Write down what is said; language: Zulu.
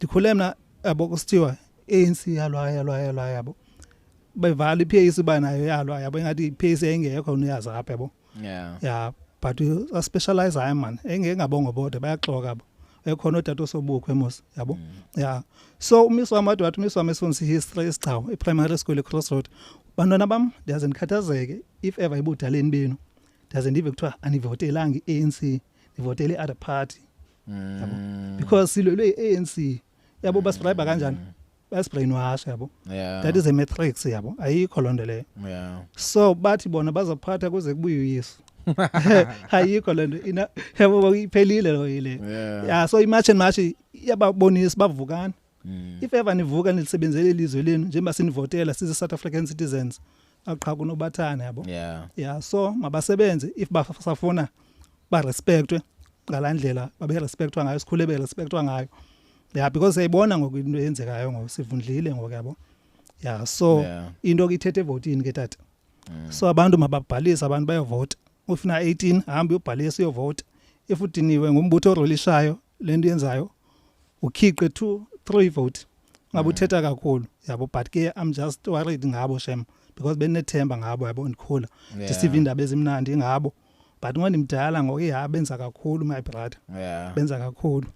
ndikhule mna yabo kusithiwa ANC yalwa yabo bevala iPAC banayo yalwa yabo engathi iPAC engekho uyazi apha yabo yeah but a specialize hayi man engengabongo bodwa bayaxoka abo ekhona odade osobukho emos yabo yeah so uMiss wami wathi uMiss wami esifundisa history esichawu ePrimary School eCrossroad bantwana bam ndiyaze ndikhathazeke if ever ibudaleni benu ndiyaze ndive kuthiwa anivotelanga iANC nivotele other party yabo because silwele iANC yabo basibhayibha kanjani basbrainwash yabo that is a matrix yabo ayikho lonto leyo so bathi bona bazaphatha kuze kubuye uYesu ayikho lento ina yabo iphelile lo ile yeah so imagine mashi yababonisa bavukana if ever nivuka nilisebenzele ilizwe lenu njengoba sinivotela size South African citizens aqha kunobathana yabo yeah so mabasebenze if basafuna ba respectwe ngalandlela babe respectwa ngayo sikhule be respectwa ngayo yeah because ayibona ngokwinto yenzekayo ngosivundlile ngokuyabo yeah so into okithethe evotini ke tata so abantu mababhalisa abantu bayovota ufuna 18 hamba uyobhalisa uyovota if udiniwe ngumbutho orolishayo lento yenzayo ukhiqe 2-3 vote ngabe uthetha kakhulu yabo but ke I'm just worried ngabo shem because benethemba ngabo yabo ndikhula ndisiva indaba ezimnandi ngabo but ngoni mdala ngokuyiha benza kakhulu my brother benza kakhulu